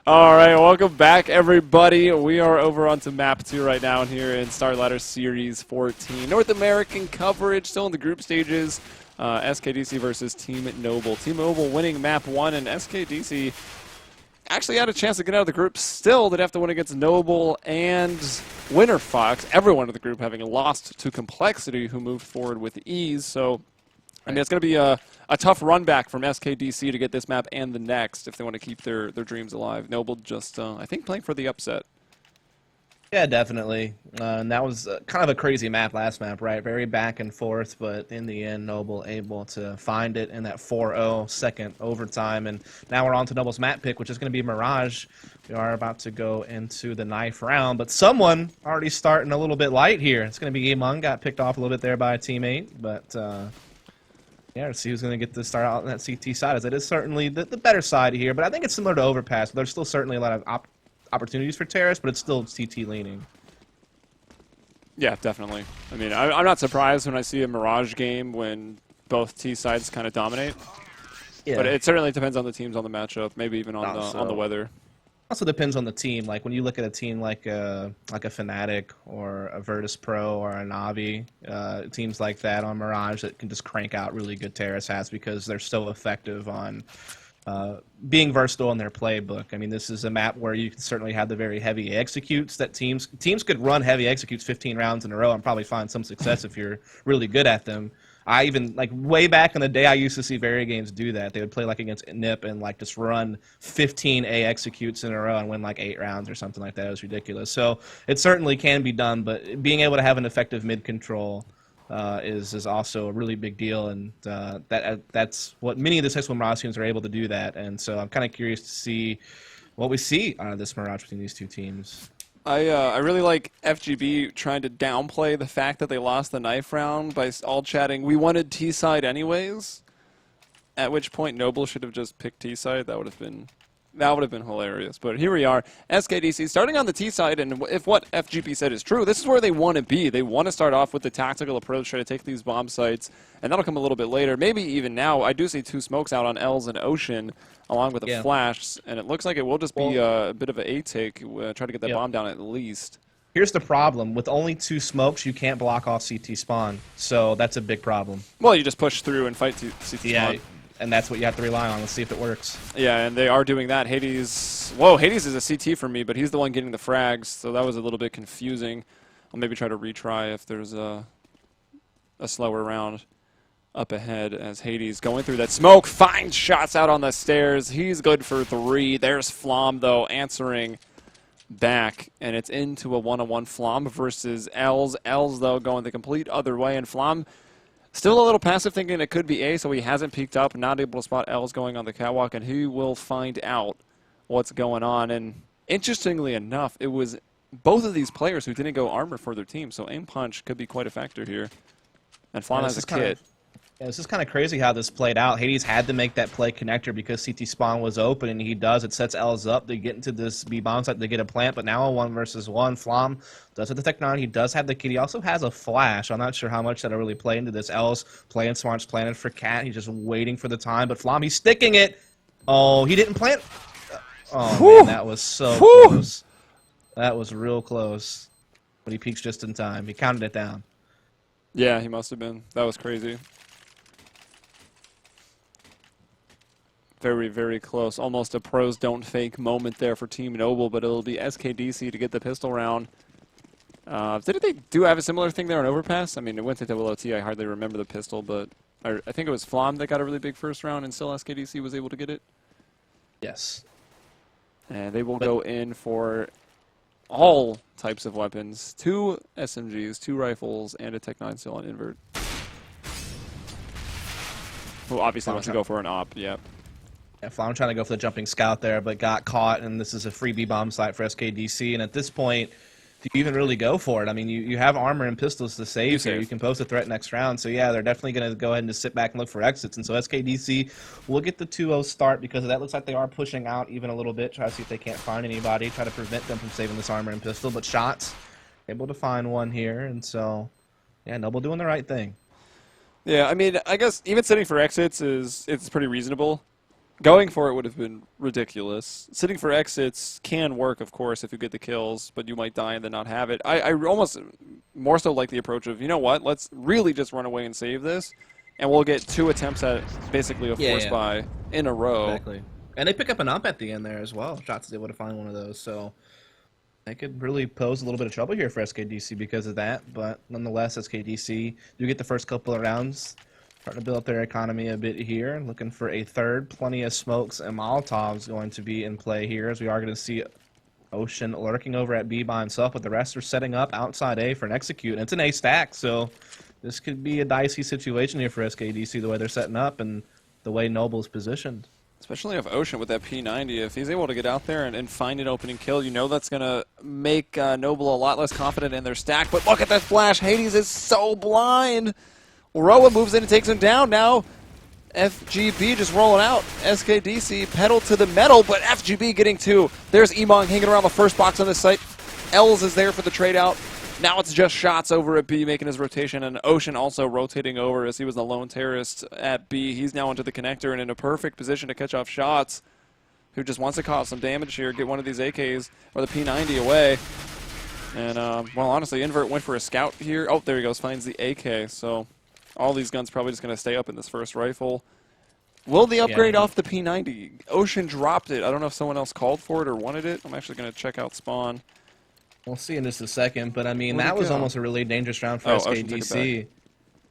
All right, welcome back, everybody. We are over onto map 2 right now here in StarLadder Series 14. North American coverage, still in the group stages. SKDC versus Team Noble. Team Noble winning map 1, and SKDC actually had a chance to get out of the group. Still, they'd have to win against Noble and Winter Fox. Everyone in the group having lost to Complexity, who moved forward with ease. So, I mean, it's going to be a tough run back from SKDC to get this map and the next if they want to keep their dreams alive. Noble just, I think, playing for the upset. Yeah, definitely. And that was kind of a crazy map last map, right? Very back and forth, but in the end, Noble able to find it in that 4-0 second overtime. And now we're on to Noble's map pick, which is going to be Mirage. We are about to go into the knife round, but someone already starting a little bit light here. It's going to be emong. Got picked off a little bit there by a teammate, but yeah, let's see who's going to get to start out on that CT side. As it is certainly the better side here, but I think it's similar to Overpass. There's still certainly a lot of opportunities for Terrace, but it's still CT leaning. Yeah, definitely. I mean, I'm not surprised when I see a Mirage game when both T sides kind of dominate. Yeah. But it certainly depends on the teams, on the matchup, maybe even on the weather. Also depends on the team. Like when you look at a team like a Fnatic or a Virtus.pro or a Navi, teams like that on Mirage that can just crank out really good Terrace hats because they're so effective on being versatile in their playbook. I mean, this is a map where you can certainly have the very heavy executes that teams could run heavy executes 15 rounds in a row and probably find some success if you're really good at them. I even, like, way back in the day, I used to see Very games do that. They would play, like, against NIP and, like, just run 15 A executes in a row and win, like, 8 rounds or something like that. It was ridiculous. So it certainly can be done, but being able to have an effective mid-control is also a really big deal, and that's what many of the successful Mirage teams are able to do that. And so I'm kind of curious to see what we see out of this Mirage between these two teams. I really like FGB trying to downplay the fact that they lost the knife round by all chatting, we wanted T-side anyways, at which point Noble should have just picked T-side. That would have been hilarious. But here we are, SKDC starting on the T side, and if what FGB said is true, this is where they want to be. They want to start off with the tactical approach, try to take these bomb sites, and that'll come a little bit later. Maybe even now. I do see 2 smokes out on Ellis and Ocean, along with a flash, and it looks like it will just be a bit of an A-take, try to get that bomb down at least. Here's the problem. With only 2 smokes, you can't block off CT spawn, so that's a big problem. Well, you just push through and fight CT spawn. And that's what you have to rely on. Let's see if it works. Yeah, and they are doing that. Hades, whoa, Hades is a CT for me, but he's the one getting the frags, so that was a little bit confusing. I'll maybe try to retry if there's a slower round up ahead as Hades going through that smoke, finds shots out on the stairs. He's good for 3. There's Flom, though, answering back, and it's into a 1-on-1 Flom versus Els. Els, though, going the complete other way, and Flom still a little passive, thinking it could be A, so he hasn't peeked up, not able to spot Els going on the catwalk, and he will find out what's going on. And interestingly enough, it was both of these players who didn't go armor for their team, so aim punch could be quite a factor here. And Flom has a kit. This is kind of crazy how this played out. Hades had to make that play connector because CT spawn was open, and he does. It sets Els up. They get into this B-bomb site. They get a plant, but now a 1 versus 1. Flom does have the technology. He does have the kit. He also has a flash. I'm not sure how much that'll really play into this. Els playing smart's planted for Cat. He's just waiting for the time, but Flom, he's sticking it. Oh, he didn't plant. Oh, man, that was so close. That was real close. But he peeks just in time. He counted it down. Yeah, he must have been. That was crazy. Very, very close. Almost a pros don't fake moment there for Team Noble, but it'll be SKDC to get the pistol round. Didn't they do have a similar thing there on Overpass? I mean, it went to WLT. I hardly remember the pistol, but I think it was Flom that got a really big first round, and still SKDC was able to get it. Yes. And they will go in for all types of weapons. 2 SMGs, 2 rifles, and a Tech-9 still on inVert. Who obviously wants to go for an op, yeah. Yeah, Flom trying to go for the jumping scout there, but got caught, and this is a free B-bomb site for SKDC. And at this point, do you even really go for it? I mean, you have armor and pistols to save here. You can pose a threat next round. So, yeah, they're definitely going to go ahead and just sit back and look for exits. And so SKDC will get the 2-0 start because that looks like they are pushing out even a little bit, try to see if they can't find anybody, try to prevent them from saving this armor and pistol. But shots, able to find one here. And so, yeah, Noble doing the right thing. Yeah, I mean, I guess even sitting for exits it's pretty reasonable. Going for it would have been ridiculous. Sitting for exits can work, of course, if you get the kills, but you might die and then not have it. I almost more so like the approach of, you know what, let's really just run away and save this, and we'll get 2 attempts at basically a force buy in a row. Exactly. And they pick up an ump at the end there as well. Shots is able to find one of those, so they could really pose a little bit of trouble here for SKDC because of that. But nonetheless, SKDC do get the first couple of rounds. Starting to build up their economy a bit here. Looking for a third. Plenty of smokes and Molotovs going to be in play here, as we are going to see Ocean lurking over at B by himself, but the rest are setting up outside A for an execute. And it's an A stack, so this could be a dicey situation here for SKDC, the way they're setting up and the way Noble's positioned. Especially if Ocean with that P90, if he's able to get out there and find an opening kill, you know that's going to make Noble a lot less confident in their stack. But look at that flash. Hades is so blind. Roa moves in and takes him down. Now FGB just rolling out. SKDC pedal to the metal, but FGB getting 2. There's emong hanging around the first box on this site. Ellis is there for the trade out. Now it's just shots over at B making his rotation, and Ocean also rotating over as he was the lone terrorist at B. He's now into the connector and in a perfect position to catch off shots. Who just wants to cause some damage here, get one of these AKs or the P90 away. And, well, honestly, inVert went for a scout here. Oh, there he goes, finds the AK. So all these guns probably just going to stay up in this first rifle. Will the upgrade off the P90? Ocean dropped it. I don't know if someone else called for it or wanted it. I'm actually going to check out spawn. We'll see in just a second, but I mean, that was almost a really dangerous round for SKDC.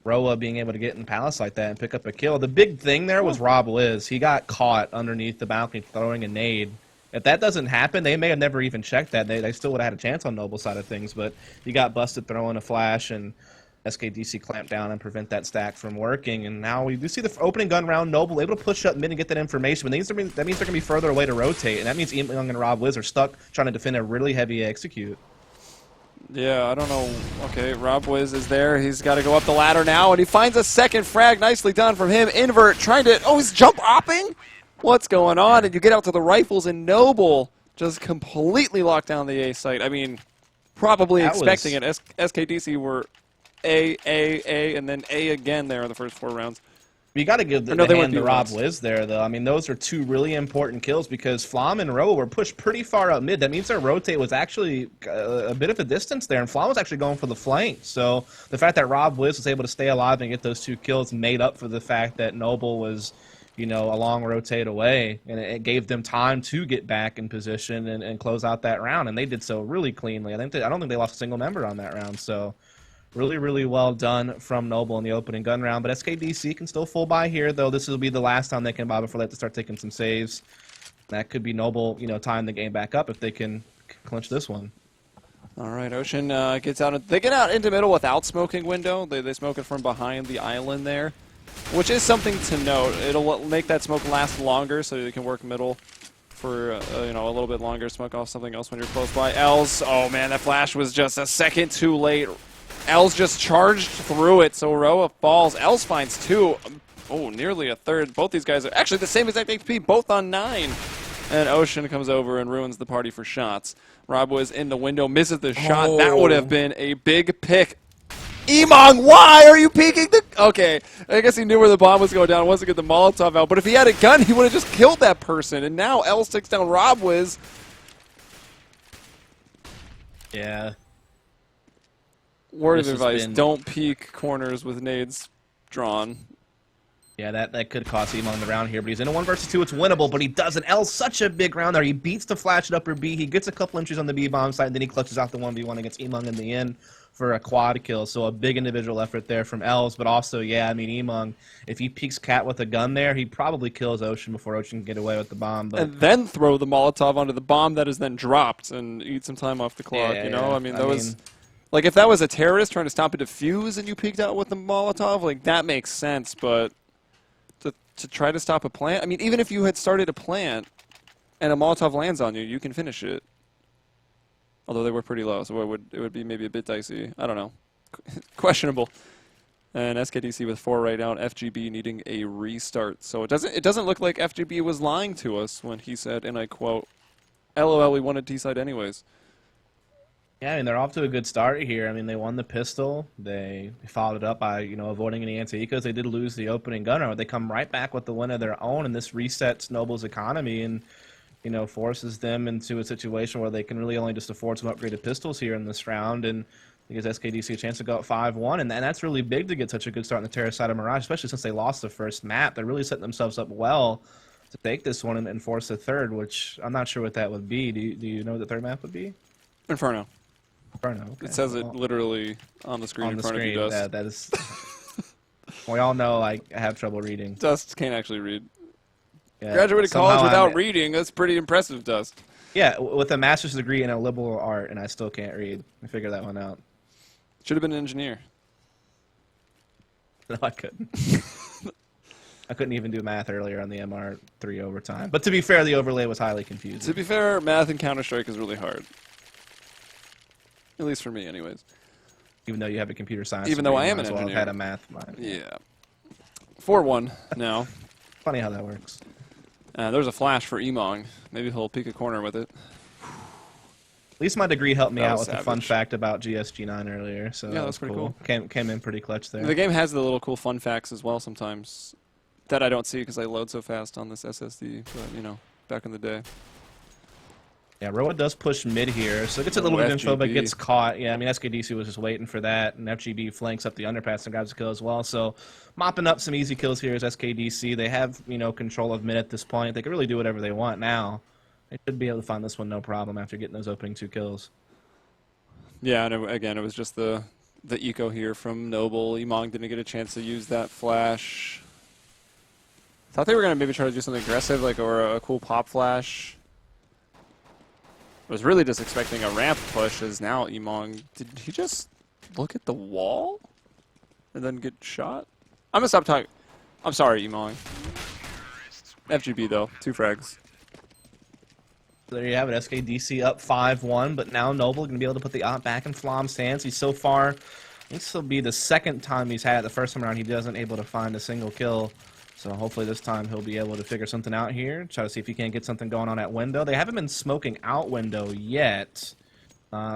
Roa being able to get in Palace like that and pick up a kill. The big thing there was rob-wiz. He got caught underneath the balcony throwing a nade. If that doesn't happen, they may have never even checked that. They still would have had a chance on Noble's side of things, but he got busted throwing a flash, and SKDC clamped down and prevent that stack from working. And now we do see the opening gun round. Noble able to push up mid and get that information, but that means they're going to be further away to rotate, and that means emong and rob-wiz are stuck trying to defend a really heavy execute. Yeah, I don't know. Okay, rob-wiz is there. He's got to go up the ladder now, and he finds a second frag. Nicely done from him. inVert trying to... Oh, he's jump-opping? What's going on? And you get out to the rifles, and Noble just completely locked down the A site. I mean, probably expecting it. SKDC were A, and then A again there in the first 4 rounds. You got to give the hand to rob-wiz there, though. I mean, those are 2 really important kills because Flom and Roa were pushed pretty far up mid. That means their rotate was actually a bit of a distance there, and Flom was actually going for the flank. So the fact that rob-wiz was able to stay alive and get those 2 kills made up for the fact that Noble was, you know, a long rotate away, and it gave them time to get back in position and close out that round, and they did so really cleanly. I don't think they lost a single member on that round, so... Really, really well done from Noble in the opening gun round. But SKDC can still full buy here, though. This will be the last time they can buy before they have to start taking some saves. That could be Noble, you know, tying the game back up if they can clinch this one. All right, Ocean gets out. They get out into middle without smoking window. They smoke it from behind the island there, which is something to note. It'll make that smoke last longer, so they can work middle for you know, a little bit longer. Smoke off something else when you're close by. Els, oh man, that flash was just a second too late. Els just charged through it, so Roa falls. Els finds 2. Oh, nearly a third. Both these guys are actually the same exact HP, both on 9. And Ocean comes over and ruins the party for shots. rob-wiz in the window, misses the shot. Oh. That would have been a big pick. emong, why are you peeking the... Okay, I guess he knew where the bomb was going down. Wasn't get the Molotov out. But if he had a gun, he would have just killed that person. And now Els takes down rob-wiz. Yeah. Word of advice, don't peek corners with nades drawn. Yeah, that could cost emong the round here, but he's in a 1 versus 2. It's winnable, but he doesn't. L's such a big round there. He beats the flash at upper B. He gets a couple entries on the B bomb side, and then he clutches out the 1v1 against emong in the end for a quad kill. So a big individual effort there from Els, but also, yeah, I mean, emong, if he peeks Cat with a gun there, he probably kills Ocean before Ocean can get away with the bomb. But... And then throw the Molotov onto the bomb that is then dropped and eat some time off the clock, you know? I mean, that was... Like, if that was a terrorist trying to stop a defuse and you peeked out with the Molotov, like, that makes sense, but to try to stop a plant, I mean, even if you had started a plant and a Molotov lands on you, you can finish it. Although they were pretty low, so it would be maybe a bit dicey. I don't know. Questionable. And SKDC with 4 right now, FGB needing a restart. So it doesn't look like FGB was lying to us when he said, and I quote, LOL, we wanted T-side anyways. Yeah, I mean, they're off to a good start here. I mean, they won the pistol. They followed it up by, avoiding any anti-ecos. They did lose the opening gunner, but they come right back with the win of their own, and this resets Noble's economy and, forces them into a situation where they can really only just afford some upgraded pistols here in this round, and it gives SKDC a chance to go up 5-1, and that's really big to get such a good start on the terrace side of Mirage, especially since they lost the first map. They're really setting themselves up well to take this one and force a third, which I'm not sure what that would be. Do you know what the third map would be? Inferno. Inferno, okay. It says it literally on the screen in front of you, Dust. That is... We all know I have trouble reading. Dust can't actually read. Yeah, Graduated college without reading. That's pretty impressive, Dust. Yeah, with a master's degree in a liberal art, and I still can't read. I figured that one out. Should have been an engineer. No, I couldn't. I couldn't even do math earlier on the MR3 overtime. But to be fair, the overlay was highly confusing. To be fair, math in Counter-Strike is really hard. At least for me, anyways. Even though you have a computer science Even degree, though I am an you might as well engineer. have had a math mind. Yeah. 4-1 now. Funny how that works. There's a flash for Emong. Maybe he'll peek a corner with it. At least my degree helped me That out was with a fun savage. fact about GSG9 earlier. So Yeah, that's pretty cool. Came in pretty clutch there. The game has the little cool fun facts as well sometimes that I don't see because I load so fast on this SSD, but, back in the day. Yeah, Roa does push mid here, so gets a little bit of info, but FGB. gets caught. Yeah, I mean, SKDC was just waiting for that, and FGB flanks up the underpass and grabs a kill as well. So mopping up some easy kills here is SKDC. They have, control of mid at this point. They can really do whatever they want now. They should be able to find this one no problem after getting those opening 2 kills. Yeah, and again, it was just the eco here from Noble. Emong didn't get a chance to use that flash. Thought they were going to maybe try to do something aggressive, or a cool pop flash. Was really just expecting a ramp push, as now Emong... Did he just look at the wall and then get shot? I'm going to stop talking. I'm sorry, Emong. FGB, though. 2 frags. There you have it, SKDC up 5-1, but now Noble going to be able to put the op back in Flom's hands. He's so far, I think this will be the second time he's had it. The first time around, he wasn't able to find a single kill. So hopefully this time he'll be able to figure something out here. Try to see if he can't get something going on at window. They haven't been smoking out window yet.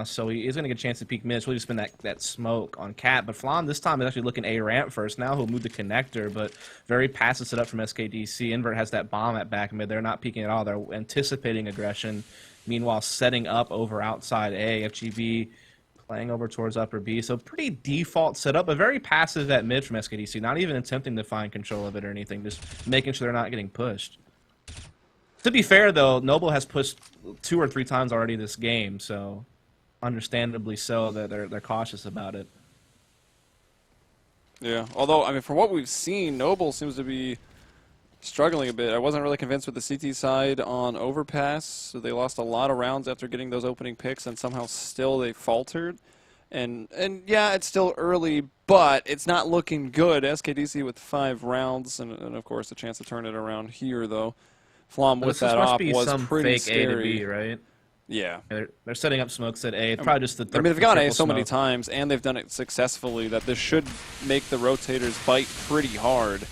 So he is going to get a chance to peek mid. It's really just been that smoke on Cat. But Flom this time is actually looking A ramp first. Now he'll move the connector, but very passive setup from SKDC. Invert has that bomb at back mid. They're not peeking at all. They're anticipating aggression. Meanwhile, setting up over outside A. FGB playing over towards upper B. So pretty default setup, but very passive at mid from SKDC. Not even attempting to find control of it or anything. Just making sure they're not getting pushed. To be fair, though, Noble has pushed 2 or 3 times already this game, so understandably so that they're cautious about it. Yeah, although, I mean, from what we've seen, Noble seems to be struggling a bit. I wasn't really convinced with the CT side on Overpass, so they lost a lot of rounds after getting those opening picks, and somehow still they faltered. And yeah, it's still early, but it's not looking good. SKDC with 5 rounds, and of course a chance to turn it around here, though. Flom with that op was pretty scary. A to B, right? Yeah. They're setting up smokes at A. It's probably just the I mean, they've gone A so many times, and they've done it successfully that this should make the rotators bite pretty hard.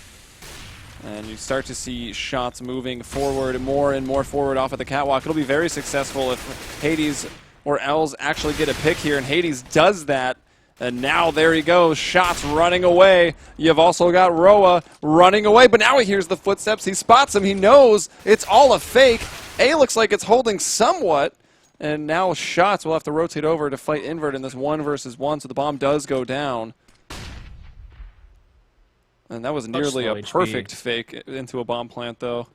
And you start to see shots moving forward and more forward off of the catwalk. It'll be very successful if Hades or Els actually get a pick here, and Hades does that. And now there he goes, shots running away. You've also got Roa running away, but now he hears the footsteps. He spots him. He knows it's all a fake. A looks like it's holding somewhat. And now shots will have to rotate over to fight inVert in this 1 versus 1, so the bomb does go down. And that was nearly a perfect fake into a bomb plant, though.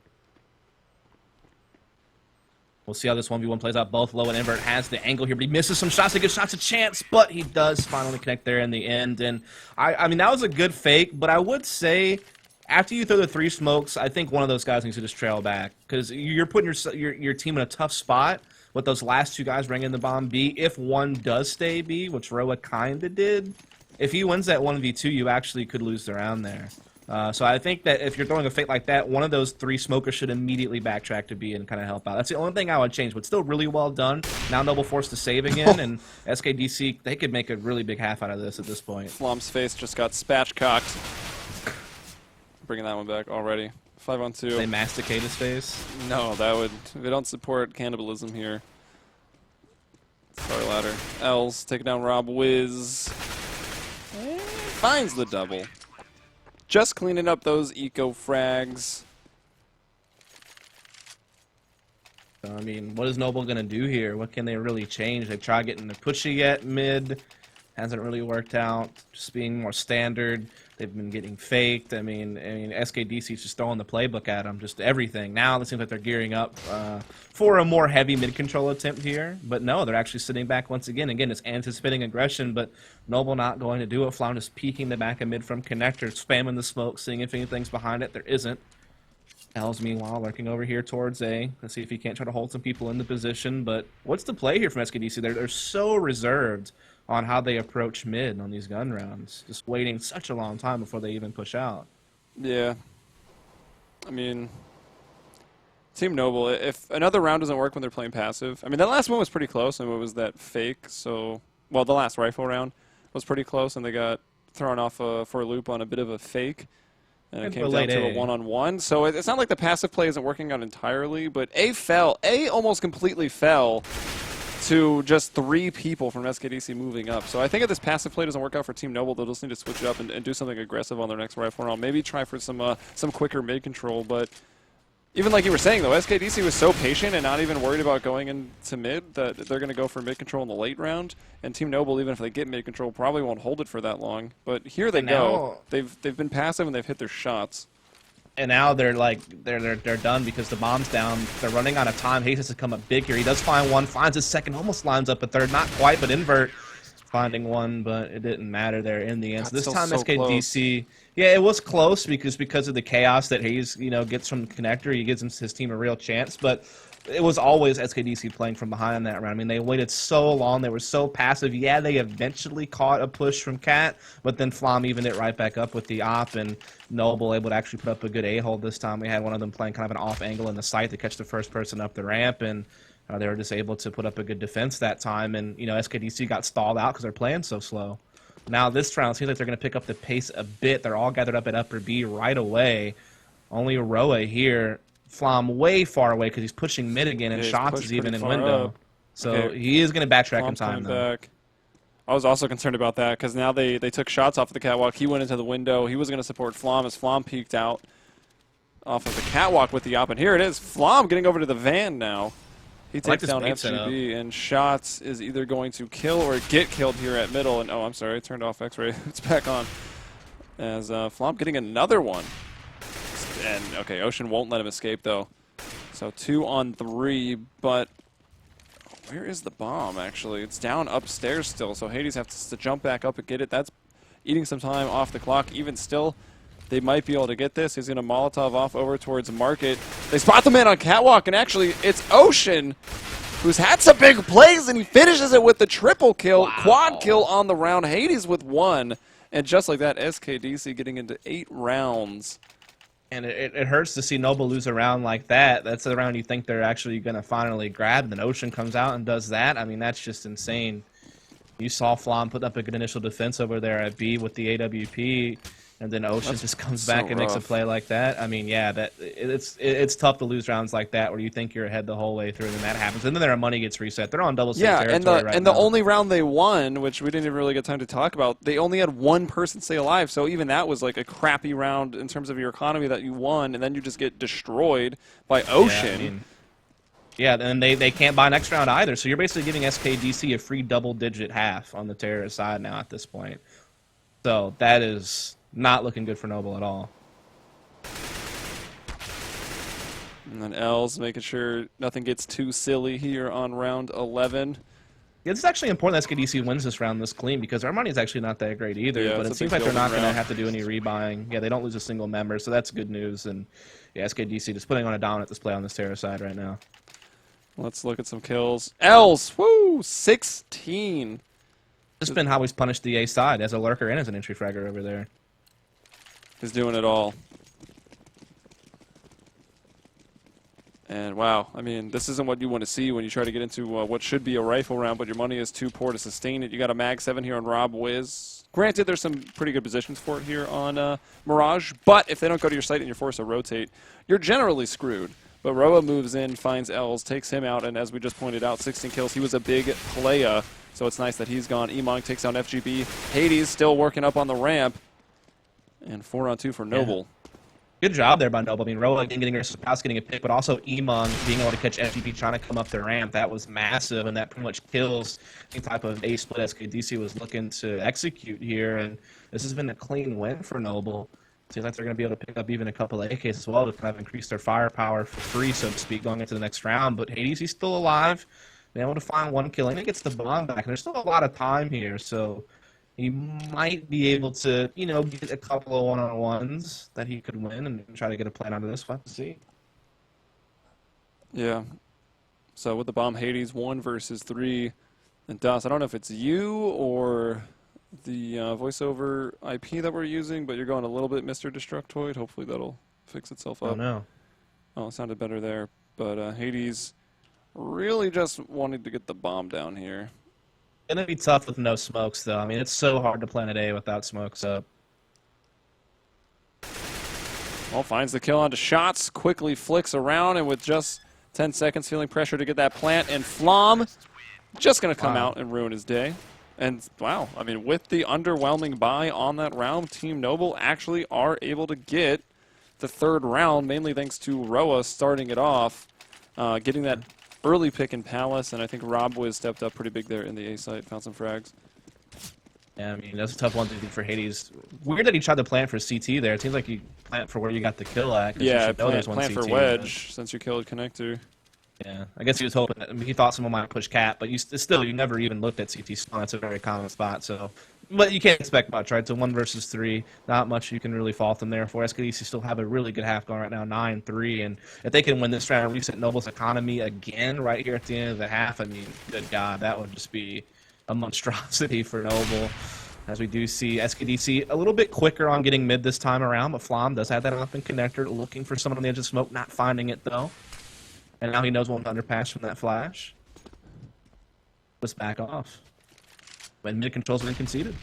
We'll see how this 1v1 plays out. Both low, and inVert has the angle here, but he misses some shots. He gives shots a chance, but he does finally connect there in the end. And I mean, that was a good fake, but I would say after you throw the 3 smokes, I think one of those guys needs to just trail back because you're putting your team in a tough spot with those last 2 guys bringing the bomb B. If one does stay B, which Roa kind of did, if he wins that 1v2, you actually could lose the round there. So I think that if you're throwing a fake like that, one of those 3 smokers should immediately backtrack to B and kind of help out. That's the only thing I would change, but still really well done. Now Noble forced to save again, and SKDC, they could make a really big half out of this at this point. Flom's face just got spatchcocked. Bringing that one back already. 5-on-2. They masticate his face? No, that would... We don't support cannibalism here. StarLadder. Ellis taking down rob-wiz. And finds the double. Just cleaning up those eco frags. I mean, what is Noble going to do here? What can they really change? They try getting the pushy yet mid. Hasn't really worked out. Just being more standard. They've been getting faked. I mean, SKDC is just throwing the playbook at them, just everything. Now it seems like they're gearing up for a more heavy mid-control attempt here. But no, they're actually sitting back once again. Again, it's anticipating aggression, but Noble not going to do it. Flom is peeking the back of mid from connector, spamming the smoke, seeing if anything's behind it. There isn't. Ellis, meanwhile, lurking over here towards A. Let's see if he can't try to hold some people in the position. But what's the play here from SKDC? They're so reserved on how they approach mid on these gun rounds. Just waiting such a long time before they even push out. Yeah. I mean, Team Noble, if another round doesn't work when they're playing passive. I mean, that last one was pretty close, and it was that fake. So, well, the last rifle round was pretty close, and they got thrown off for a loop on a bit of a fake. And it came down to a one-on-one. So it's not like the passive play isn't working out entirely, but A fell. A almost completely fell to just 3 people from SKDC moving up. So I think if this passive play doesn't work out for Team Noble, they'll just need to switch it up and do something aggressive on their next rifle round. Maybe try for some quicker mid-control. But even like you were saying, though, SKDC was so patient and not even worried about going into mid that they're going to go for mid-control in the late round. And Team Noble, even if they get mid-control, probably won't hold it for that long. But here they go. They've been passive and they've hit their shots. And now they're like they're done because the bomb's down. They're running out of time. Hayes has to come up big here. He does find one, finds his second, almost lines up a third. Not quite, but inVert finding one, but it didn't matter there in the end. God, so this time so SKDC, yeah, it was close because of the chaos that Hayes gets from the connector. He gives his team a real chance, but it was always SKDC playing from behind in that round. I mean, they waited so long. They were so passive. Yeah, they eventually caught a push from Cat, but then Flom evened it right back up with the op, and Noble able to actually put up a good A-hold this time. We had one of them playing kind of an off angle in the site to catch the first person up the ramp, and they were just able to put up a good defense that time. And, SKDC got stalled out because they're playing so slow. Now this round, it seems like they're going to pick up the pace a bit. They're all gathered up at upper B right away. Only Roa here. Flom way far away because he's pushing mid again, and Shots is even in window. Up. So okay. He is going to backtrack Flom in time, though. Back. I was also concerned about that because now they took Shots off of the catwalk. He went into the window. He was going to support Flom as Flom peeked out off of the catwalk with the op. And here it is. Flom getting over to the van now. He takes down FGB, and Shots is either going to kill or get killed here at middle. And oh, I'm sorry, I turned off X-ray. It's back on. As Flom getting another one. And, okay, Ocean won't let him escape, though. So 2 on 3, but where is the bomb, actually? It's down upstairs still, so Hades has to jump back up and get it. That's eating some time off the clock. Even still, they might be able to get this. He's going to Molotov off over towards Market. They spot the man on catwalk, and actually, it's Ocean, who's had some big plays, and he finishes it with the triple kill, quad kill on the round. Hades with 1, and just like that, SKDC getting into 8 rounds. And it hurts to see Noble lose a round like that. That's the round you think they're actually going to finally grab. And then Ocean comes out and does that. I mean, that's just insane. You saw Flom put up a good initial defense over there at B with the AWP. And then Ocean just comes back and makes a play like that. I mean, yeah, it's tough to lose rounds like that where you think you're ahead the whole way through, and then that happens. And then their money gets reset. They're on double safe territory right now. The only round they won, which we didn't even really get time to talk about, they only had 1 person stay alive. So even that was like a crappy round in terms of your economy that you won, and then you just get destroyed by Ocean. Yeah, and they can't buy next round either. So you're basically giving SKDC a free double-digit half on the terrorist side now at this point. So that is not looking good for Noble at all. And then L's making sure nothing gets too silly here on round 11. It's actually important that SKDC wins this round this clean because our money is actually not that great either. Yeah, but it seems like they're not going to have to do any rebuying. Yeah, they don't lose a single member, so that's good news. And yeah, SKDC just putting on a dominant display on this terror side right now. Let's look at some kills. L's, woo, 16. It's been how he's punished the A side as a lurker and as an entry fragger over there. He's doing it all. And wow, I mean, this isn't what you want to see when you try to get into what should be a rifle round, but your money is too poor to sustain it. You got a Mag 7 here on rob-wiz. Granted, there's some pretty good positions for it here on Mirage, but if they don't go to your site and you're forced to rotate, you're generally screwed. But Roa moves in, finds Els, takes him out, and as we just pointed out, 16 kills. He was a big playa So it's nice that he's gone. Emong takes down FGB. Hades still working up on the ramp. And 4-on-2 for Noble. Good job there by Noble. I mean, Roa getting her spouse getting a pick, but also Emong being able to catch FGB trying to come up the ramp. That was massive, and that pretty much kills any type of A split SKDC was looking to execute here. And this has been a clean win for Noble. Seems like they're going to be able to pick up even a couple of AKs as well to kind of increase their firepower for free, so to speak, going into the next round. But Hades, he's still alive. Been able to find one kill, and he gets the bomb back. And there's still a lot of time here, so he might be able to, you know, get a couple of one-on-ones that he could win and try to get a plan out of this. We'll have to see. Yeah. So with the bomb, Hades 1 versus 3. And Das, I don't know if it's you or the voiceover IP that we're using, but you're going a little bit Mr. Destructoid. Hopefully that'll fix itself up. Oh, no. Oh, it sounded better there. But Hades really just wanted to get the bomb down here. Gonna be tough with no smokes, though. I mean, it's so hard to plan a day without smokes up. Well, finds the kill onto shots, quickly flicks around, and with just 10 seconds feeling pressure to get that plant, and Flom just going to come out and ruin his day. And, wow, I mean, with the underwhelming buy on that round, Team Noble actually are able to get the third round, mainly thanks to Roa starting it off, getting that early pick in Palace, and I think rob-wiz stepped up pretty big there in the A site, found some frags. Yeah, I mean, that's a tough one to do for Hades. Weird that he tried to plant for CT there. It seems like he plant for where you got the kill at. Yeah, plant for Wedge, since you killed Connector. Yeah, I guess he was hoping that, I mean, he thought someone might push Cat, but you never even looked at CT spawn. That's a very common spot, so. But you can't expect much, right? So 1 versus 3, not much you can really fault them there for. SKDC still have a really good half going right now, 9-3, and if they can win this round and reset Noble's economy again right here at the end of the half, I mean, good God, that would just be a monstrosity for Noble. As we do see SKDC a little bit quicker on getting mid this time around, but Flom does have that open connector, looking for someone on the edge of smoke, not finding it though. And now he knows one underpass from that flash. Let's back off. When mid control's been conceded.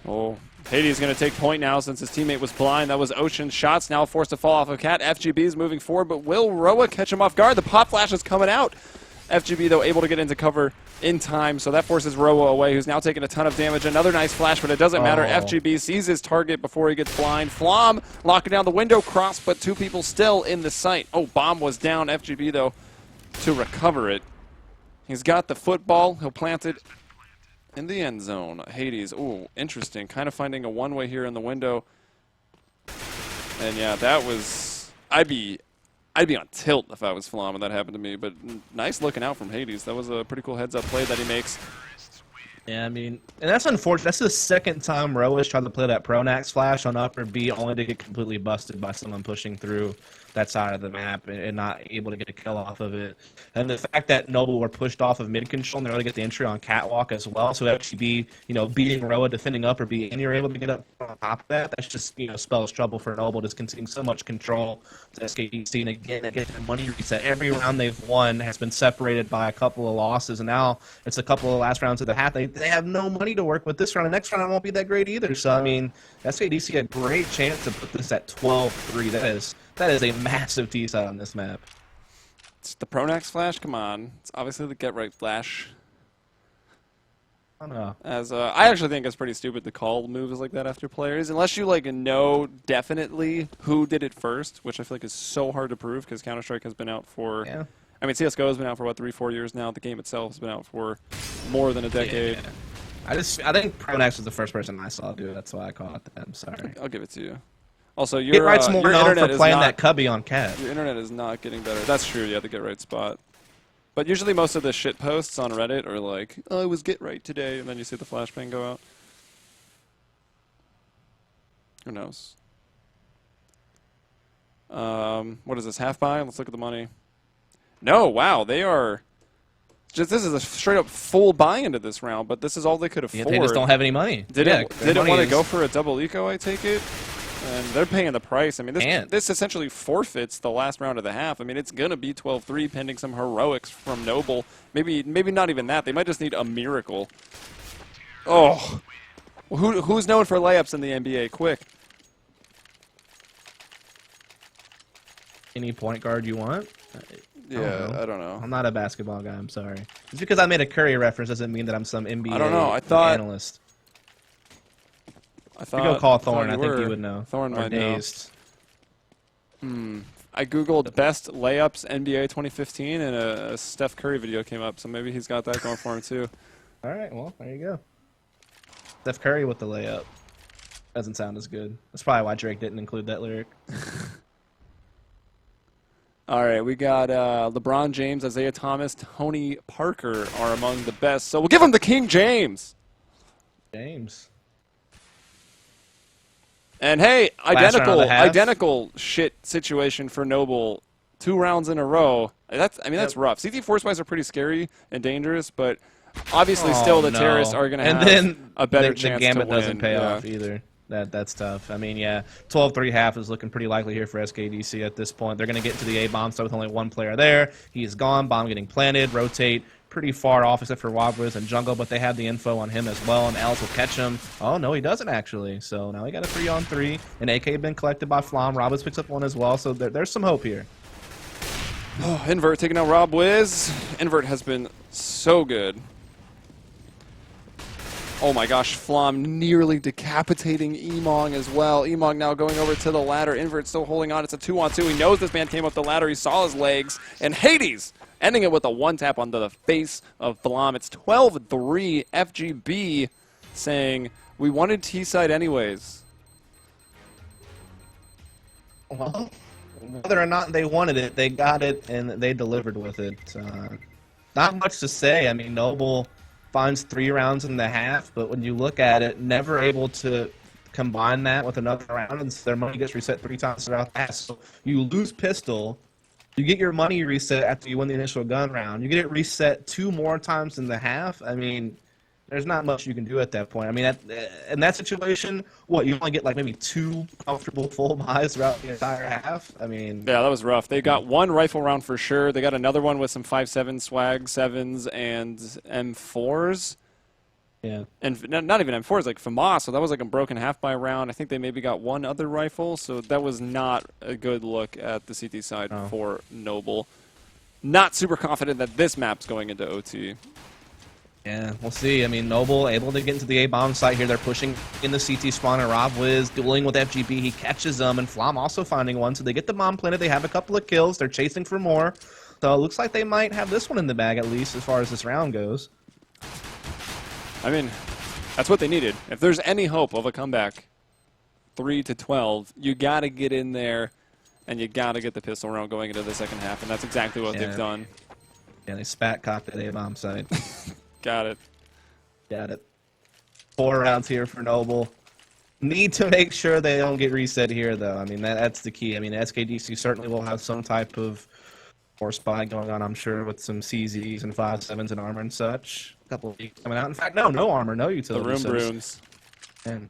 Oh, Hades going to take point now since his teammate was blind. That was Ocean's shots, now forced to fall off of Cat. FGB is moving forward, but will Roa catch him off guard? The pop flash is coming out. FGB, though, able to get into cover in time, so that forces Roa away, who's now taking a ton of damage. Another nice flash, but it doesn't matter. FGB sees his target before he gets blind. Flom locking down the window cross, but 2 people still in the site. Oh, bomb was down. FGB, though, to recover it. He's got the football. He'll plant it in the end zone. Hades, ooh, interesting. Kind of finding a one-way here in the window. And, yeah, that was... I'd be on tilt if I was Flom and that happened to me, but nice looking out from Hades. That was a pretty cool heads-up play that he makes. Yeah, I mean, and that's unfortunate. That's the second time Roa's tried to play that Pronax flash on upper B, only to get completely busted by someone pushing through that side of the map and not able to get a kill off of it. And the fact that Noble were pushed off of mid control and they're able to get the entry on Catwalk as well, so actually be, you know, beating Roa, defending upper B, and you're able to get up on top of that, that's just, you know, spells trouble for Noble, just conceding so much control to SKDC. And again, they get their money reset. Every round they've won has been separated by a couple of losses, and now it's a couple of last rounds of the half. They have no money to work with this round. The next round won't be that great either. So, I mean, SKDC had a great chance to put this at 12-3. That is a massive T-side on this map. It's the Pronax flash, come on. It's obviously the get right flash. I don't know. As I actually think it's pretty stupid to call moves like that after players, unless you like know definitely who did it first, which I feel like is so hard to prove because Counter-Strike has been out for... Yeah. I mean, CSGO has been out for, what, 3-4 years now. The game itself has been out for more than a decade. Yeah. I think Pronax was the first person I saw do it. That's why I call it that. I'm sorry. I'll give it to you. Also, your Get Right's more known for playing that cubby on Cat. Your internet is not getting better. That's true, yeah, the Get Right spot. But usually most of the shit posts on Reddit are like, oh, it was Get Right today, and then you see the flashbang go out. Who knows? What is this, half buy? Let's look at the money. No, wow, they are... This is a straight-up full buy into this round, but this is all they could afford. Yeah, they just don't have any money. Didn't want to go for a double eco, I take it? And they're paying the price. I mean, this essentially forfeits the last round of the half. I mean, it's going to be 12-3 pending some heroics from Noble. Maybe not even that. They might just need a miracle. Oh. Who's known for layups in the NBA? Quick. Any point guard you want. Yeah, I don't know. I'm not a basketball guy. I'm sorry. Just because I made a Curry reference doesn't mean that I'm some NBA I don't know. I thought analyst. I If you thought go call I thought Thorne, I think were. you would know. Thorne Or might know. Dazed. I googled best layups NBA 2015, and a Steph Curry video came up. So maybe he's got that going for him too. All right, well, there you go. Steph Curry with the layup. Doesn't sound as good. That's probably why Drake didn't include that lyric. All right, we got LeBron James, Isaiah Thomas, Tony Parker are among the best. So we'll give him the King James. James. And hey, Last round of the half. identical shit situation for Noble. 2 rounds in a row. That's rough. CT force buys are pretty scary and dangerous, but obviously still the terrorists are going to have then a better the chance gambit to win. doesn't pay off either. That's tough. I mean, yeah, 12-3 half is looking pretty likely here for SKDC at this point. They're going to get to the A bomb site with only one player there. He's gone. Bomb getting planted. Rotate pretty far off except for rob-wiz and jungle, but they have the info on him as well, and Ellis will catch him. Oh, no, he doesn't actually. So now he got a 3-on-3. An AK been collected by Flom. rob-wiz picks up one as well, so there's some hope here. Oh, inVert taking out rob-wiz. inVert has been so good. Oh my gosh, Flom nearly decapitating emong as well. Emong now going over to the ladder. inVert still holding on. It's a 2-on-2. He knows this man came up the ladder. He saw his legs. And Hades ending it with a 1-tap onto the face of Flom. It's 12-3 FGB saying, we wanted T-side anyways. Well, whether or not they wanted it, they got it, and they delivered with it. Not much to say. I mean, Noble finds 3 rounds in the half, but when you look at it, never able to combine that with another round, and so their money gets reset 3 times throughout the half. So you lose pistol, you get your money reset after you win the initial gun round. You get it reset 2 more times in the half. I mean, there's not much you can do at that point. I mean, in that situation, what, you only get like maybe 2 comfortable full buys throughout the entire half? I mean... Yeah, that was rough. They got 1 rifle round for sure. They got another one with some 5.7 swag 7s and M4s. Yeah. And not even M4s, like FAMAS, so that was like a broken half by round. I think they maybe got 1 other rifle, so that was not a good look at the CT side for Noble. Not super confident that this map's going into OT. Yeah, we'll see. I mean, Noble able to get into the A-bomb site here. They're pushing in the CT spawn, and rob-wiz dueling with FGB. He catches them, and Flom also finding one. So they get the bomb planted. They have a couple of kills. They're chasing for more. So it looks like they might have this one in the bag, at least, as far as this round goes. I mean, that's what they needed. If there's any hope of a comeback, 3-12, you got to get in there, and you got to get the pistol round going into the second half, and that's exactly what they've done. Yeah, they spat-cocked at A-bomb site. Got it. Got it. 4 rounds here for Noble. Need to make sure they don't get reset here, though. I mean, that's the key. I mean, SKDC certainly will have some type of force buy going on, I'm sure, with some CZs and 5.7s and armor and such. A couple of leaks coming out. In fact, no armor, no utility. The room brooms. And,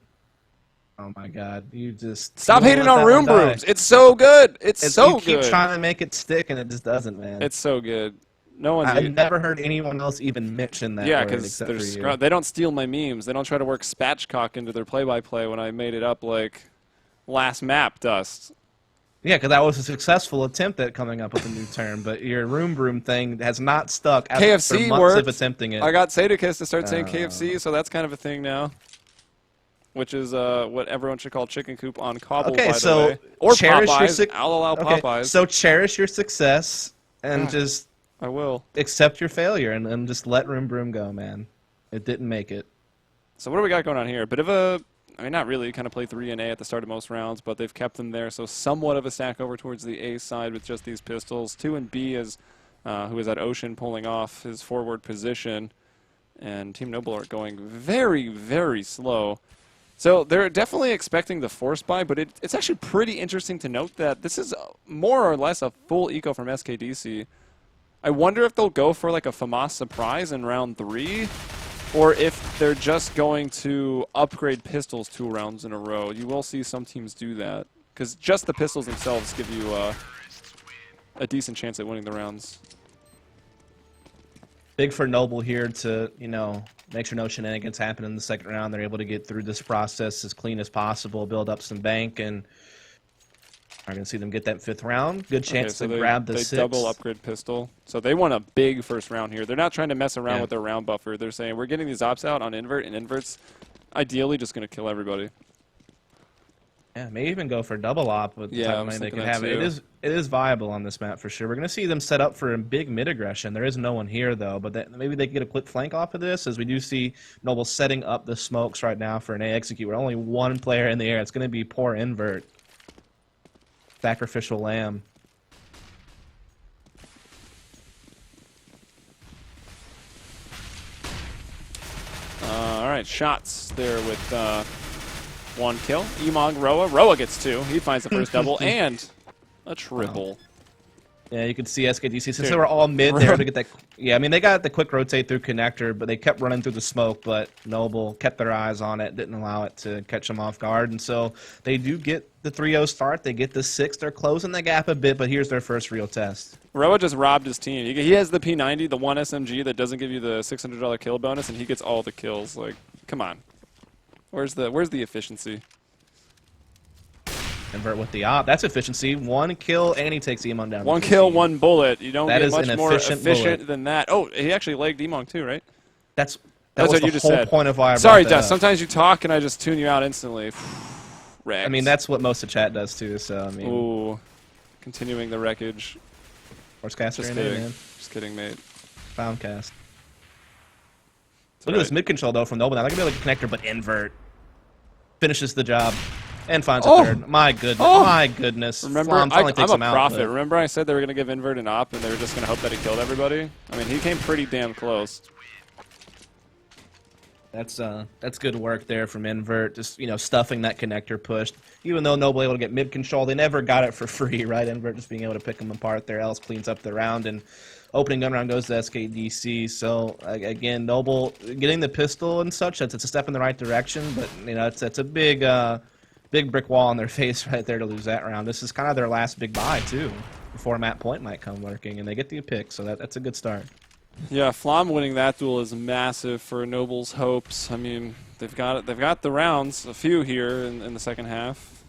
oh my God, you just... Stop hating on room brooms. It's so good. It's so good. You keep trying to make it stick, and it just doesn't, man. It's so good. No one's I've never heard anyone else even mention that word except for you. They don't steal my memes. They don't try to work spatchcock into their play-by-play when I made it up like last map dust. Yeah, because that was a successful attempt at coming up with a new term, but your room broom thing has not stuck after KFC months worked. of attempting it. I got Sadicus to start saying KFC, so that's kind of a thing now. Which is what everyone should call chicken coop on cobble, by the way. Or Popeyes. I'll allow Popeyes. So cherish your success and just... I will. Accept your failure and just let room broom go, man. It didn't make it. So what do we got going on here? A bit of a, I mean, not really. Kind of play 3 and A at the start of most rounds, but they've kept them there. So somewhat of a stack over towards the A side with just these pistols. 2 and B is who is at Ocean pulling off his forward position. And Team Noble are going very, very slow. So they're definitely expecting the force buy, but it's actually pretty interesting to note that this is more or less a full eco from SKDC. I wonder if they'll go for like a FAMAS surprise in round 3, or if they're just going to upgrade pistols 2 rounds in a row. You will see some teams do that, because just the pistols themselves give you a decent chance at winning the rounds. Big for Noble here to, you know, make sure no shenanigans happen in the second round. They're able to get through this process as clean as possible, build up some bank, and I'm going to see them get that 5th round. Good chance so to grab the they 6th. double upgrade pistol. So they want a big first round here. They're not trying to mess around Yeah. with their round buffer. They're saying, we're getting these ops out on inVert, and inVert's ideally just going to kill everybody. Yeah, may even go for double op with the type of money they could have. It is viable on this map for sure. We're going to see them set up for a big mid aggression. There is no one here though, but maybe they can get a quick flank off of this, as we do see Noble setting up the smokes right now for an A execute. We're only one player in the air. It's going to be poor inVert. Sacrificial lamb. All right, shots there with 1 kill. Emong, Roa. Roa gets 2. He finds the first double and a triple. Wow. Yeah, you can see SKDC, since they were all mid there to get that. Yeah, I mean, they got the quick rotate through connector, but they kept running through the smoke, but Noble kept their eyes on it, didn't allow it to catch them off guard, and so they do get the 3-0 start. They get the 6. They're closing the gap a bit, but here's their first real test. Roa just robbed his team. He has the P90, the 1 SMG that doesn't give you the $600 kill bonus, and he gets all the kills. Like, come on. Where's the efficiency? inVert with the op. That's efficiency. 1 kill, and he takes Emong down. 1 kill, 1 bullet. You don't that get much more efficient efficient than that. Oh, he actually legged Emong too, right? That's what was you the just whole said. point of why I Sorry, brought that Dust. up. Sometimes you talk and I just tune you out instantly. I mean, that's what most of chat does too. So I mean, ooh, continuing the wreckage. Horsecaster Just in kidding. there, man. Just kidding, mate. Foundcast. That's Look at this mid control though from Noble. Now they're gonna be like a connector, but inVert finishes the job and finds a 3rd. My goodness, my goodness. Remember, Flom finally takes I'm him a out, prophet. but- Remember I said they were going to give inVert an op and they were just going to hope that he killed everybody? I mean, he came pretty damn close. That's good work there from inVert. Just stuffing that connector push. Even though Noble able to get mid control, they never got it for free, right? inVert just being able to pick them apart there. Ellis cleans up the round, and opening gun round goes to SKDC. So again, Noble getting the pistol and such. It's a step in the right direction, but it's a big brick wall on their face right there to lose that round. This is kind of their last big buy too, before Map Point might come lurking, and they get the pick. So that's a good start. Yeah, Flom winning that duel is massive for Noble's hopes. I mean, they've got the rounds, a few here in the second half.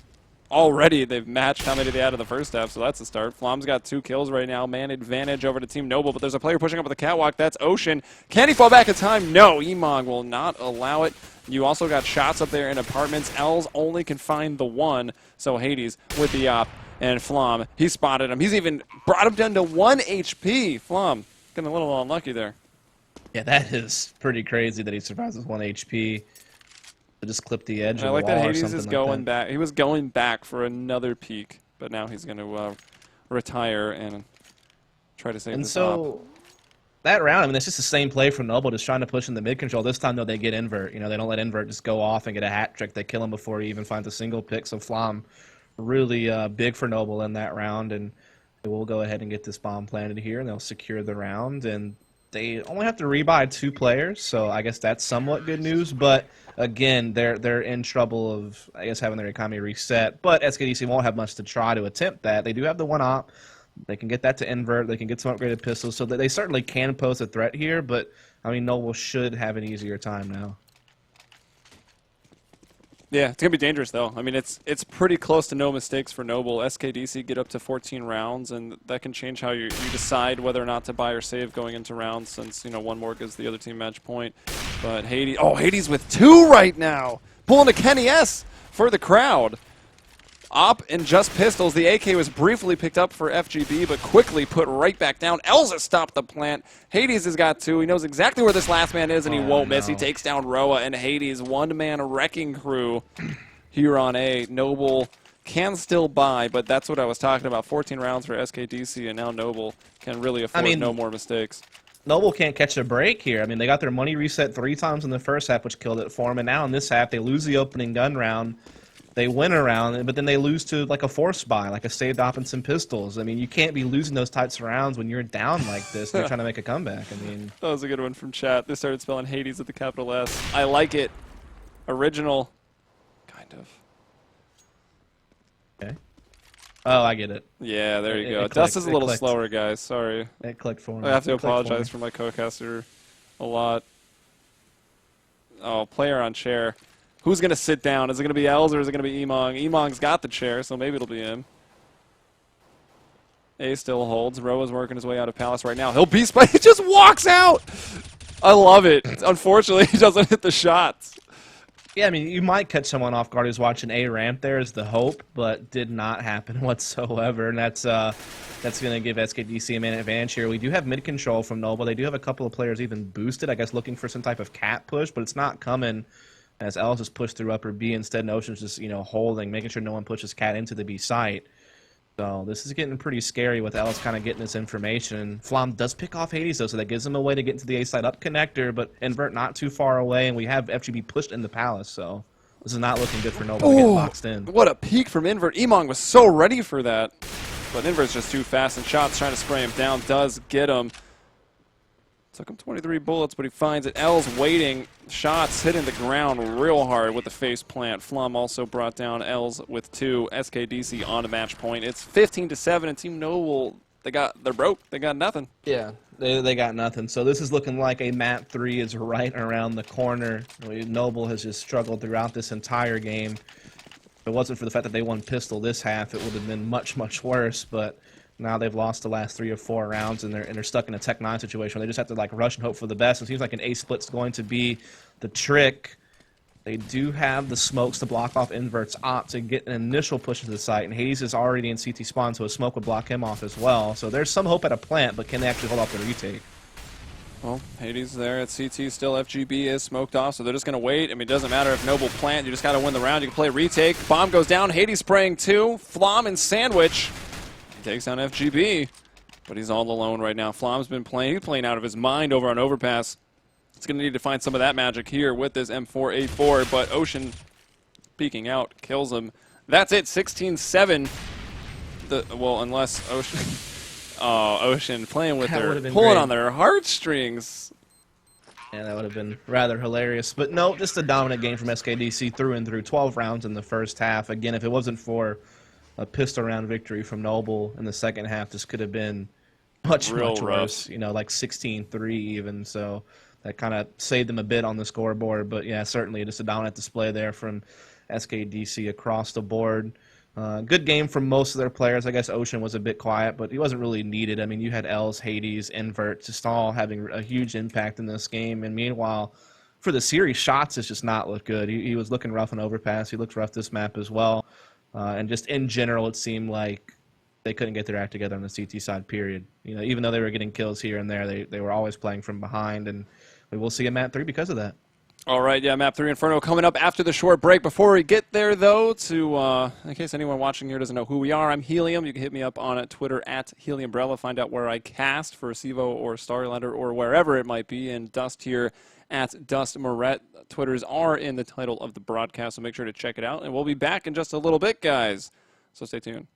Already they've matched how many they had in the first half, so that's a start. Flom's got 2 kills right now, man advantage over to Team Noble, but there's a player pushing up with the catwalk. That's Ocean. Can he fall back in time? No, Emong will not allow it. You also got shots up there in apartments. Els only can find the 1, so Hades with the op, and Flom, he spotted him. He's even brought him down to 1 HP. Flom getting a little unlucky there. Yeah, that is pretty crazy that he survives with 1 HP. To just clip the edge of I the like wall that or Hades something is like going that. back. He was going back for another peak, but now he's going to retire and try to save And this op. so that round, I mean, it's just the same play from Noble, just trying to push in the mid control. This time, though, they get inVert. They don't let inVert just go off and get a hat trick. They kill him before he even finds a single pick. So Flom really big for Noble in that round, and they will go ahead and get this bomb planted here, and they'll secure the round. And they only have to rebuy 2 players, so I guess that's somewhat good news. But again, they're in trouble of, I guess, having their economy reset. But SKDC won't have much to try to attempt that. They do have the 1 op. They can get that to inVert. They can get some upgraded pistols, so that they certainly can pose a threat here. But I mean, Noble should have an easier time now. Yeah, it's going to be dangerous, though. I mean, it's pretty close to no mistakes for Noble. SKDC get up to 14 rounds, and that can change how you decide whether or not to buy or save going into rounds, since, 1 more gives the other team match point. But Hades, Hades with 2 right now! Pulling a Kenny S for the crowd. Op and just pistols. The AK was briefly picked up for FGB, but quickly put right back down. Elza stopped the plant. Hades has got 2. He knows exactly where this last man is, and he won't miss. He takes down Roa and Hades. 1-man wrecking crew here on A. Noble can still buy, but that's what I was talking about. 14 rounds for SKDC, and now Noble can really afford no more mistakes. Noble can't catch a break here. I mean, they got their money reset 3 times in the first half, which killed it for them, and now in this half, they lose the opening gun round. They win a round, but then they lose to like a force buy, like a saved op and some pistols. I mean, you can't be losing those types of rounds when you're down like this and you're trying to make a comeback. I mean, that was a good one from chat. They started spelling Hades with the capital S. I like it. Original. Kind of. okay. Oh, I get it. Yeah, there you go. It Dust clicked. is a little It clicked. slower, guys. Sorry. It clicked for me. I have to It clicked for apologize me. for my co-caster a lot. Oh, player on chair. Who's going to sit down? Is it going to be Els or is it going to be Emong? Emong's got the chair, so maybe it'll be him. A still holds. Roa's working his way out of Palace right now. He'll be spiked. He just walks out. I love it. Unfortunately, he doesn't hit the shots. Yeah, I mean, you might catch someone off guard who's watching A ramp there is the hope, but did not happen whatsoever, and that's going to give SKDC a man advantage here. We do have mid control from Noble. They do have a couple of players even boosted, I guess, looking for some type of cat push, but it's not coming as Ellis is pushed through upper B. Instead, Notion's just, holding, making sure no one pushes cat into the B site. So this is getting pretty scary with Ellis kind of getting this information. Flom does pick off Hades, though, so that gives him a way to get into the A side up connector, but inVert not too far away, and we have FGB pushed in the Palace, so this is not looking good for Noble to get boxed in. What a peek from inVert. Emong was so ready for that, but inVert's just too fast, and Shots trying to spray him down does get him. Took him 23 bullets, but he finds it. L's waiting. Shots hitting the ground real hard with the face plant. Flom also brought down L's with 2. SKDC on a match point. It's 15-7, and Team Noble, they're broke. They got nothing. Yeah, they got nothing. So this is looking like a map 3 is right around the corner. Noble has just struggled throughout this entire game. If it wasn't for the fact that they won pistol this half, it would have been much, much worse, but now they've lost the last 3 or 4 rounds, and they're stuck in a Tech 9 situation where they just have to rush and hope for the best. It seems like an A split's going to be the trick. They do have the smokes to block off inVert's op to get an initial push to the site, and Hades is already in CT spawn, so a smoke would block him off as well. So there's some hope at a plant, but can they actually hold off the retake? Well, Hades there at CT still. FGB is smoked off, so they're just going to wait. I mean, it doesn't matter if Noble plant. You just got to win the round. You can play retake. Bomb goes down. Hades spraying 2. Flom and Sandwich. Takes down FGB, but he's all alone right now. Flom's been playing. He's playing out of his mind over on Overpass. He's going to need to find some of that magic here with this M4A4, but Ocean peeking out kills him. That's it, 16-7. Well, unless Ocean... Oh, Ocean playing with pulling on their heartstrings. Yeah, that would have been rather hilarious. But no, just a dominant game from SKDC through and through. 12 rounds in the first half. Again, if it wasn't for a pistol round victory from Noble in the second half, this could have been much worse. 16-3 even. So that kind of saved them a bit on the scoreboard. But yeah, certainly just a dominant display there from SKDC across the board. Good game from most of their players. I guess Ocean was a bit quiet, but he wasn't really needed. I mean, you had Els, Hades, inVert, just all having a huge impact in this game. And meanwhile, for the series, Shots has just not looked good. He was looking rough on Overpass. He looked rough this map as well. And just in general, it seemed like they couldn't get their act together on the CT side, period. Even though they were getting kills here and there, they were always playing from behind. And we will see a map 3 because of that. All right, yeah, map 3 Inferno coming up after the short break. Before we get there, though, in case anyone watching here doesn't know who we are, I'm Helium. You can hit me up on Twitter at HeliumBrella. Find out where I cast for Sevo or StarLadder or wherever it might be. And Dust here at Dust Moret. Twitters are in the title of the broadcast, so make sure to check it out. And we'll be back in just a little bit, guys. So stay tuned.